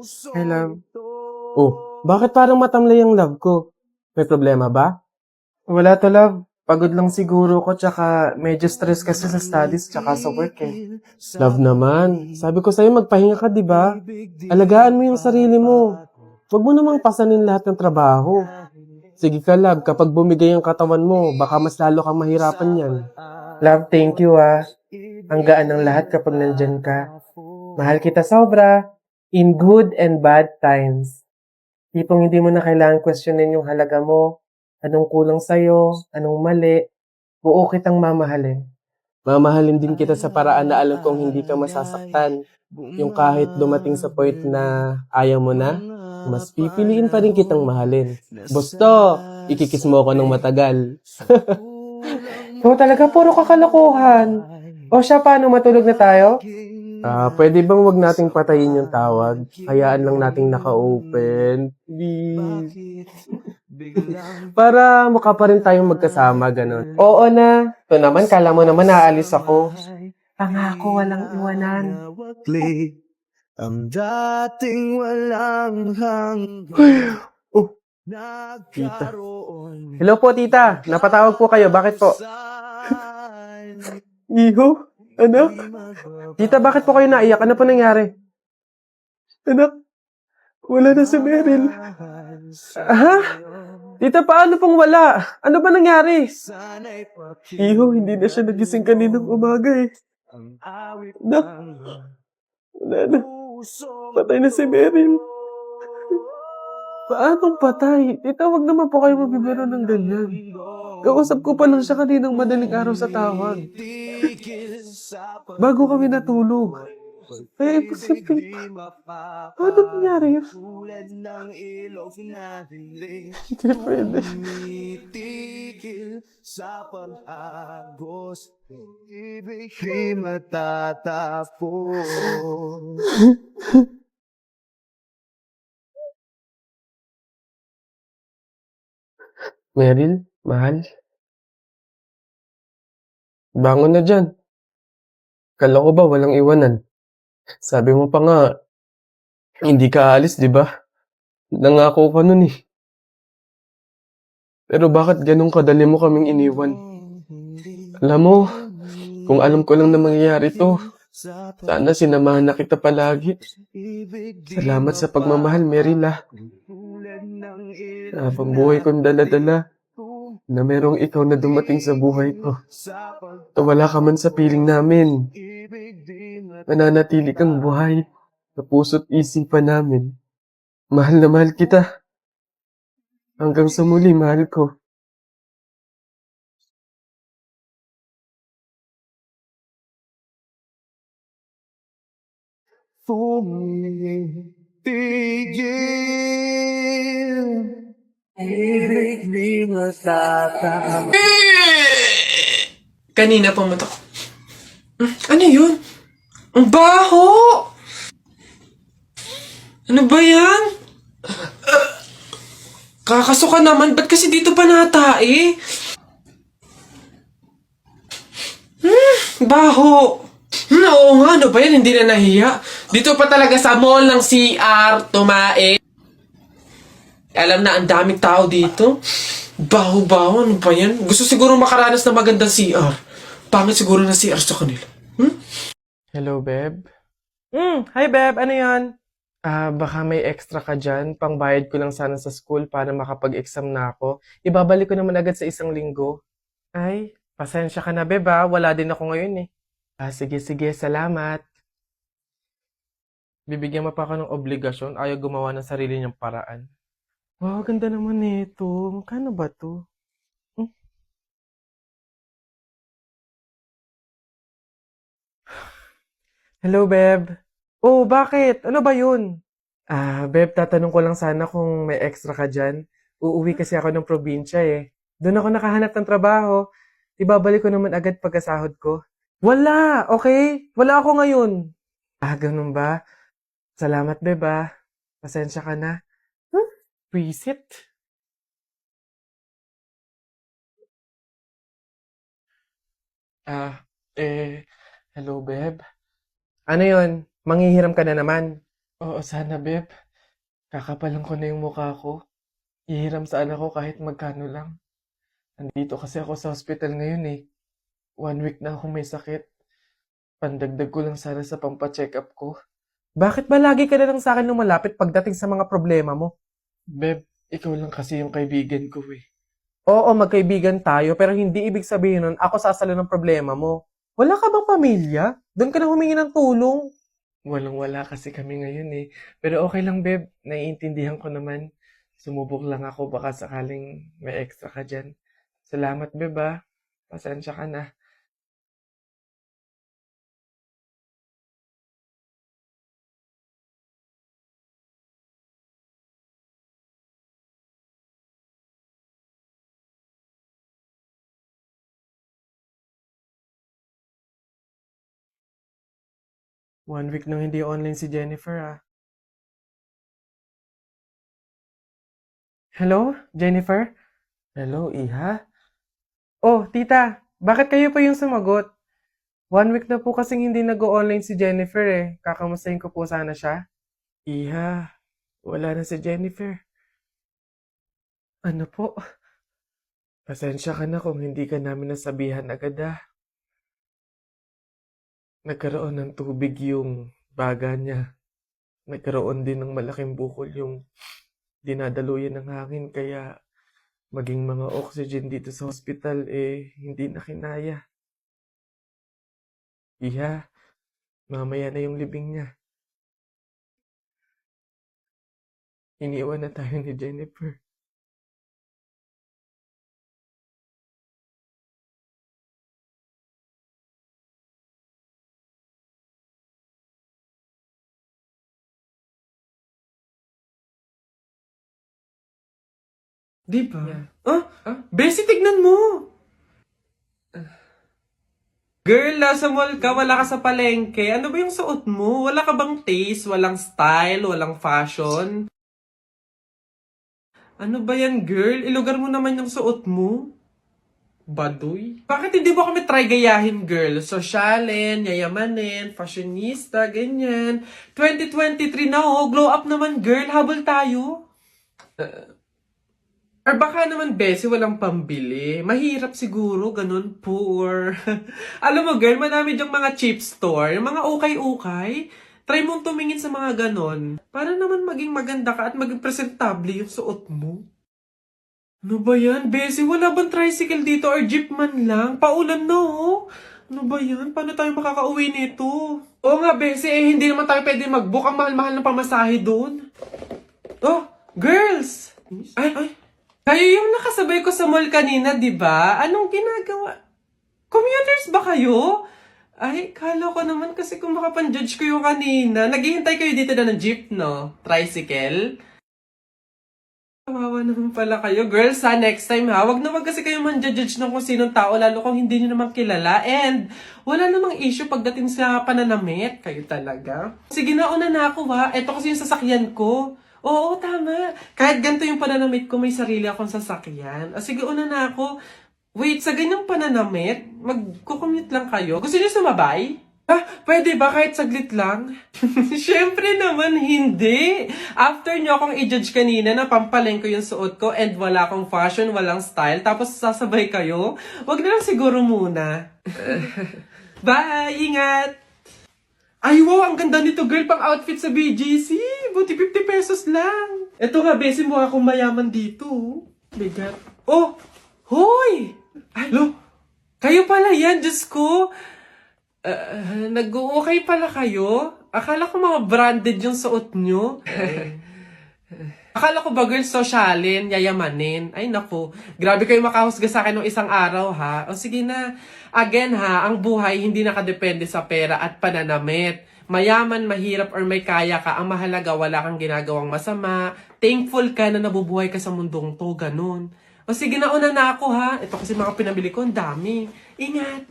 Hey, love. Oh, bakit parang matamlay ang love ko? May problema ba? Wala to, love. Pagod lang siguro ko, tsaka medyo stress kasi sa studies tsaka sa work eh. Love naman. Sabi ko sa'yo, magpahinga ka, di ba? Alagaan mo yung sarili mo. Huwag mo namang pasanin lahat ng trabaho. Sige ka, love. Kapag bumigay ang katawan mo, baka mas lalo kang mahirapan yan. Love, thank you ah. Ang gaan ng lahat kapag nandyan ka. Mahal kita sobra. In good and bad times. Tipong hindi mo na kailangan questionin yung halaga mo, anong kulang sa'yo, anong mali, buo kitang mamahalin. Mamahalin din kita sa paraan na alam kong hindi ka masasaktan. Yung kahit dumating sa point na ayaw mo na, mas pipiliin pa rin kitang mahalin. Gusto, ikikis mo ako ng matagal. Ikaw talaga, puro kakalokohan. O siya, paano matulog na tayo? Pwede bang wag nating patayin yung tawag? Hayaan lang nating naka-open. Please. Para mukha pa rin tayong magkasama, ganun. Oo na. Ito naman, kala mo naman aalis ako. Pangako, walang iwanan. Ang dating walang hanggan Oh, tita. Hello po, tita. Napatawag po kayo. Bakit po? Iho? Anak? Tita, bakit po kayo naiyak? Ano po nangyari? Anak, wala na si Meryl. Ha? Tita, paano pong wala? Ano ba nangyari? Iho, hindi na siya nagising kaninang umaga eh. Anak, wala na. Patay na si Meryl. Paanong patay? Tita, wag naman po kayo magbibiro ng ganyan. Kausap ko pa lang siya kaninang madaling araw sa tawag. Bago kami natulog. Kaya imposible. Paano nangyari yun? Hindi pwede. sa paghagos, ibig di matatapos. Meryl, mahal, bangon na dyan. Kala ko ba walang iwanan? Sabi mo pa nga, hindi ka aalis, di ba? Nangako ka nun eh. Pero bakit ganun kadali mo kaming iniwan? Alam mo, kung alam ko lang na mangyayari to, sana sinamahan na kita palagi. Salamat sa pagmamahal, Meryl ah. Habang buhay kong dala-dala, na merong ikaw na dumating sa buhay ko. Wala ka man sa piling namin. Mananatili kang buhay sa puso't isipan namin. Mahal na mahal kita. Hanggang sa muli, mahal ko. Tigil, ibig di matatapos. Kanina pumunta ko. Ano yun? Ang baho! Ano ba yan? Kakasuka naman, ba't kasi dito pa natae? Baho! Oo nga, ano ba yan? Hindi na nahiya. Dito pa talaga sa mall ng CR, tumae. Alam na, ang daming tao dito. Baho-baho, ano ba yan? Gusto siguro makaranas ng magandang CR. Pangit siguro na CR sa kanila. Hello, Beb? Hi, Beb. Ano yan? Baka may extra ka dyan. Pangbayad ko lang sana sa school para makapag-exam na ako. Ibabalik ko naman agad sa 1 linggo. Ay, pasensya ka na, Beb ah. Wala din ako ngayon eh. Sige. Salamat. Bibigyan mo pa ako ng obligasyon. Ayaw gumawa ng sarili niyang paraan. Wow, ganda naman nito. Magkano ba to? Hmm? Hello, Beb. Oh, bakit? Ano ba yun? Beb, tatanong ko lang sana kung may extra ka dyan. Uuwi kasi ako ng probinsya eh. Doon ako nakahanap ng trabaho. Ibabalik ko naman agad pagkasahod ko. Wala, okay? Wala ako ngayon. Ganun ba? Salamat, Beb ah. Pasensya ka na. Visit? Ah, hello, Beb. Ano yun? Manghihiram ka na naman. Oo, sana, Beb. Kakapalan ko na yung mukha ko. Ihiram sana ako kahit magkano lang. Nandito kasi ako sa hospital ngayon eh. 1 week na akong may sakit. Pandagdag ko lang sana sa pampacheck up ko. Bakit ba lagi ka na lang sa akin lumalapit pagdating sa mga problema mo? Beb, ikaw lang kasi yung kaibigan ko eh. Oo, magkaibigan tayo, pero hindi ibig sabihin nun ako sasalo ng problema mo. Wala ka bang pamilya? Doon ka na humingi ng tulong. Walang-wala kasi kami ngayon eh. Pero okay lang, Beb. Naiintindihan ko naman. Sumubok lang ako baka sakaling may extra ka dyan. Salamat, Beb ah. Pasensya ka na. One week nang hindi online si Jennifer ah. Hello, Jennifer? Hello, Iha? Oh, tita, bakit kayo pa yung sumagot? 1 week na po kasing hindi nag-online si Jennifer eh. Kakamustahin ko po sana siya. Iha, wala na si Jennifer. Ano po? Pasensya ka na kung hindi ka namin nasabihan agad ah. Nagkaroon ng tubig yung baga niya. Nagkaroon din ng malaking bukol yung dinadaluyan ng hangin kaya maging mga oxygen dito sa hospital eh hindi na kinaya. Iha, mamaya na yung libing niya. Iniwan na tayo ni Jennifer. Di ba? Yeah. Bessie, tignan mo! Girl, nasa mall ka, wala ka sa palengke. Ano ba yung suot mo? Wala ka bang taste? Walang style? Walang fashion? Ano ba yan, girl? Ilugar mo naman yung suot mo. Baduy? Bakit hindi mo kami try gayahin, girl? Sosyalin, yayamanin, fashionista, ganyan. 2023 na oh, glow up naman, girl. Habol tayo. Or baka naman, Bessie, walang pambili. Mahirap siguro, ganun, poor. Alam mo, girl, madami dyang mga cheap store, yung mga ukay-ukay. Try mong tumingin sa mga ganon. Para naman maging maganda ka at maging presentable yung suot mo. Ano ba yan, Bessie? Wala bang tricycle dito or jeep man lang? Paulan na, oh. Ano ba yan? Paano tayo makakauwi nito? Oo nga, Bessie, eh, hindi naman tayo pwede mag-book. Ang mahal-mahal ng pamasahe doon. Oh, girls! Ay. Kayo yung nakasabay ko sa mall kanina, di ba? Anong ginagawa? Commuters ba kayo? Ay, kala ko naman kasi kung makapan-judge ko yung kanina. Naghihintay kayo dito na ng jeep, no? Tricycle? Kawawa naman pala kayo. Girls, ha, next time ha, wag na wag kasi kayo man-judge ng kung sinong tao, lalo kung hindi nyo naman kilala. And wala namang issue pagdating sa pananamit. Kayo talaga. Sige na, una na ako ha. Ito kasi yung sasakyan ko. Oo, tama. Kahit ganito yung pananamit ko, may sarili akong sasakyan. Sige, una na ako. Wait, sa ganyang pananamit, magkukommute lang kayo. Gusto niyo sumabay? Pwede ba kahit saglit lang? Siyempre naman hindi. After nyo akong i-judge kanina na pampaleng ko yung suot ko and wala akong fashion, walang style, tapos sasabay kayo, wag na lang siguro muna. Bye! Ingat! Ay, wow! Ang ganda nito, girl, pang outfit sa BGC. Buti 50 pesos lang. Eto nga, besin mo akong mayaman dito. Bigat. Oh! Hoy! Ay, lo! Kayo pala yan, Diyos ko. Nag-okay pala kayo? Akala ko mga branded yung suot nyo. Akala ko ba, girl, sosyalin, yayamanin. Ay, naku. Grabe kayo makahusga sa akin ng isang araw, ha? O sige na. Again, ha, ang buhay hindi nakadepende sa pera at pananamit. Mayaman, mahirap, or may kaya ka, ang mahalaga, wala kang ginagawang masama. Thankful ka na nabubuhay ka sa mundong to, ganun. O sige na, una na ako, ha? Ito kasi mga pinabili ko, ang dami. Ingat!